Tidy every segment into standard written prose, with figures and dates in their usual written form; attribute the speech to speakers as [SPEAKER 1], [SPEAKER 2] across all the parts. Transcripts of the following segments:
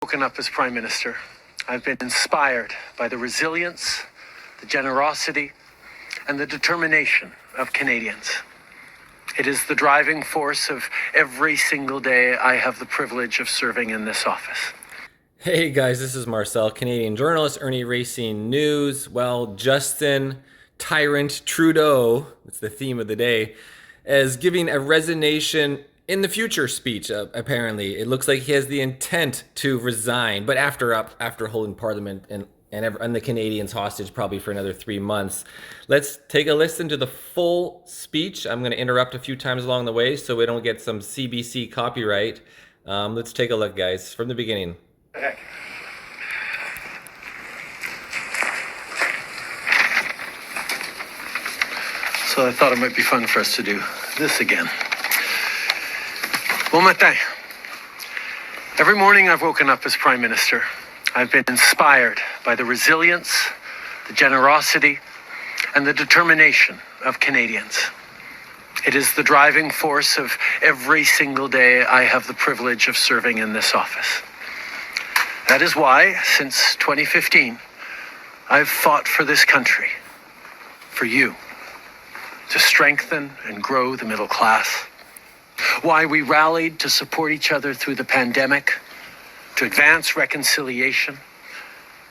[SPEAKER 1] Woken up as Prime Minister, I've been inspired by the resilience, the generosity, and the determination of Canadians. It is the driving force of every single day I have the privilege of serving in this office.
[SPEAKER 2] Hey guys, this is Marcel, Canadian journalist, Ernie Racing News. Well, Justin Tyrant Trudeau, it's the theme of the day, is giving a resignation in the future speech, apparently. It looks like he has the intent to resign, but after holding Parliament and the Canadians hostage probably for another 3 months. Let's take a listen to the full speech. I'm going to interrupt a few times along the way so we don't get some CBC copyright. Let's take a look, guys, from the beginning.
[SPEAKER 1] So I thought it might be fun for us to do this again. Bon matin. Every morning I've woken up as Prime Minister. I've been inspired by the resilience, the generosity, and the determination of Canadians. It is the driving force of every single day I have the privilege of serving in this office. That is why, since 2015, I've fought for this country, for you, to strengthen and grow the middle class. Why we rallied to support each other through the pandemic, to advance reconciliation,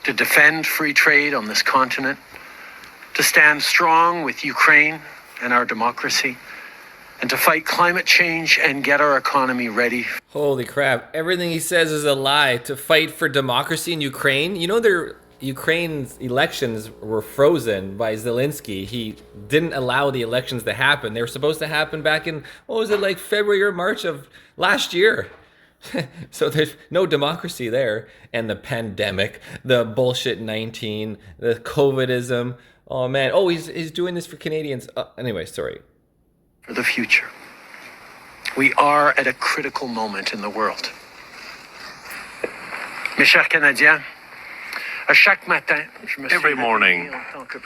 [SPEAKER 1] to defend free trade on this continent, to stand strong with Ukraine and our democracy, and to fight climate change and get our economy ready.
[SPEAKER 2] Holy crap. Everything he says is a lie. To fight for democracy in Ukraine. You know, Ukraine's elections were frozen by Zelensky. He didn't allow the elections to happen. They were supposed to happen back in, February or March of last year. So there's no democracy there. And the pandemic, the bullshit 19, the COVIDism. Oh man. Oh, he's doing this for Canadians. Anyway, sorry.
[SPEAKER 1] For the future. We are at a critical moment in the world. Mes chers Canadiens,
[SPEAKER 3] every morning,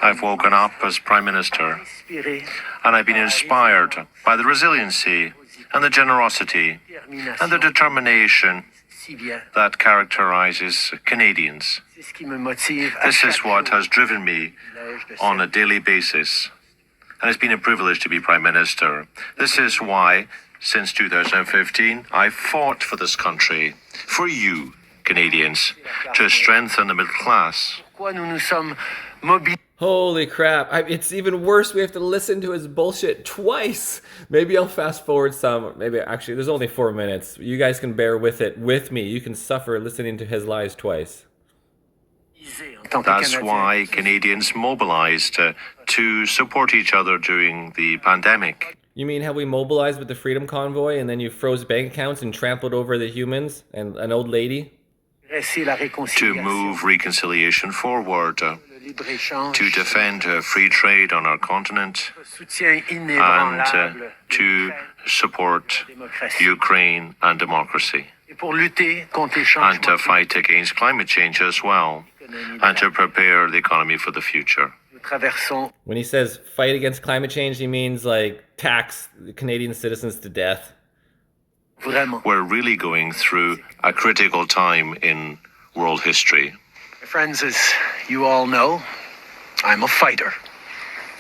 [SPEAKER 3] I've woken up as Prime Minister, and I've been inspired by the resiliency and the generosity and the determination that characterizes Canadians. This is what has driven me on a daily basis, and it's been a privilege to be Prime Minister. This is why, since 2015, I've fought for this country, for you, Canadians, to strengthen the middle class.
[SPEAKER 2] Holy crap. It's even worse. We have to listen to his bullshit twice. Maybe I'll fast forward some. Maybe actually, there's only 4 minutes. You guys can bear with it with me. You can suffer listening to his lies twice.
[SPEAKER 3] That's why Canadians mobilized to support each other during the pandemic.
[SPEAKER 2] You mean how we mobilized with the Freedom Convoy and then you froze bank accounts and trampled over the humans and an old lady?
[SPEAKER 3] To move reconciliation forward, to defend free trade on our continent, and to support Ukraine and democracy, and to fight against climate change as well, and to prepare the economy for the future.
[SPEAKER 2] When he says fight against climate change, he means like tax Canadian citizens to death.
[SPEAKER 3] We're really going through a critical time in world history.
[SPEAKER 1] My friends, as you all know, I'm a fighter.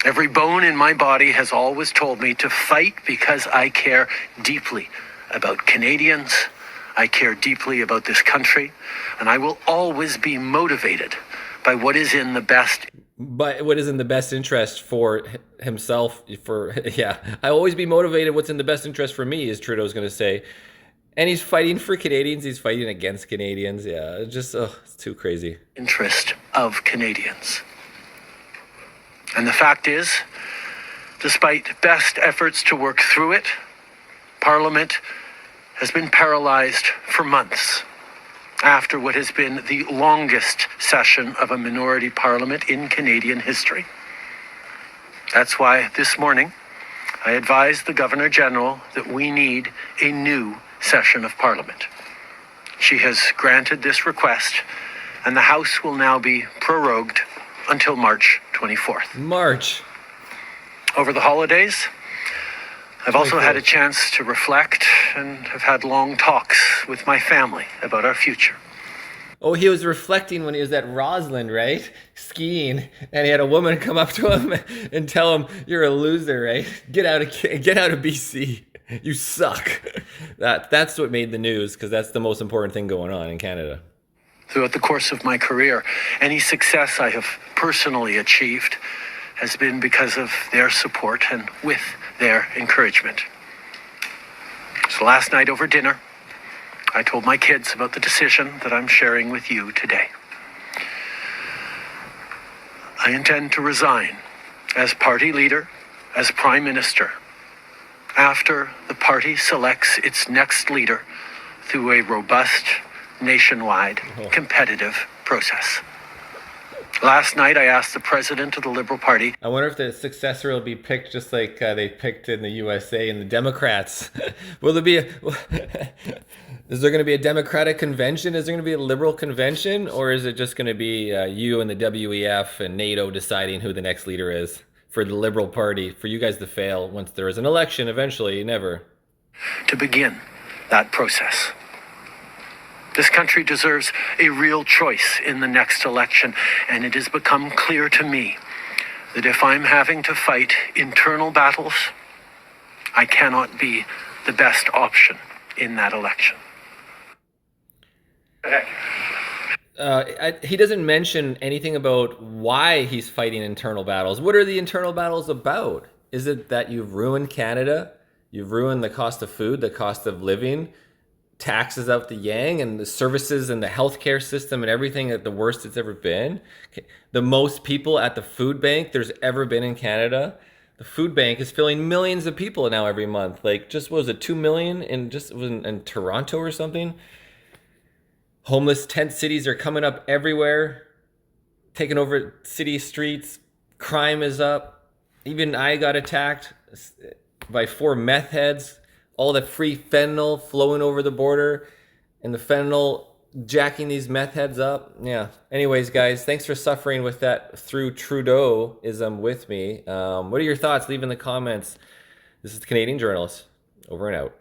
[SPEAKER 1] Every bone in my body has always told me to fight because I care deeply about Canadians. I care deeply about this country, and I will always be motivated by what is in the best.
[SPEAKER 2] But what is in the best interest for himself, I always be motivated what's in the best interest for me, as Trudeau's going to say. And he's fighting for Canadians. He's fighting against Canadians. Yeah, it's too crazy.
[SPEAKER 1] Interest of Canadians. And the fact is, despite best efforts to work through it, Parliament has been paralyzed for months after what has been the longest session of a minority parliament in Canadian history. That's why this morning I advised the Governor-General that we need a new session of Parliament. She has granted this request, and the House will now be prorogued until March 24th.
[SPEAKER 2] March.
[SPEAKER 1] Over the holidays, I've also had a chance to reflect and have had long talks with my family about our future.
[SPEAKER 2] Oh, he was reflecting when he was at Roslyn, right? Skiing, and he had a woman come up to him and tell him, "You're a loser, right? Get out of BC. You suck." That's what made the news, because that's the most important thing going on in Canada.
[SPEAKER 1] Throughout the course of my career, any success I have personally achieved has been because of their support and with their encouragement. So last night over dinner, I told my kids about the decision that I'm sharing with you today. I intend to resign as party leader, as prime minister, after the party selects its next leader through a robust, nationwide, competitive process. Last night, I asked the president of the Liberal Party.
[SPEAKER 2] I wonder if the successor will be picked just like they picked in the USA and the Democrats. Will there be is there going to be a Democratic convention? Is there going to be a Liberal convention? Or is it just going to be you and the WEF and NATO deciding who the next leader is for the Liberal Party, for you guys to fail once there is an election eventually? Never.
[SPEAKER 1] To begin that process. This country deserves a real choice in the next election, and it has become clear to me that if I'm having to fight internal battles, I cannot be the best option in that election.
[SPEAKER 2] He doesn't mention anything about why he's fighting internal battles. What are the internal battles about? Is it that you've ruined Canada? You've ruined the cost of food, the cost of living, taxes out the yang, and the services and the healthcare system and everything at the worst it's ever been? The most people at the food bank there's ever been in Canada. The food bank is filling millions of people now every month. Like, just, what was it, 2 million in Toronto or something? Homeless tent cities are coming up everywhere, taking over city streets. Crime is up. Even I got attacked by 4 meth heads. All the free fentanyl flowing over the border, and the fentanyl jacking these meth heads up. Yeah. Anyways, guys, thanks for suffering with that through Trudeau-ism with me. What are your thoughts? Leave in the comments. This is the Canadian Journalist. Over and out.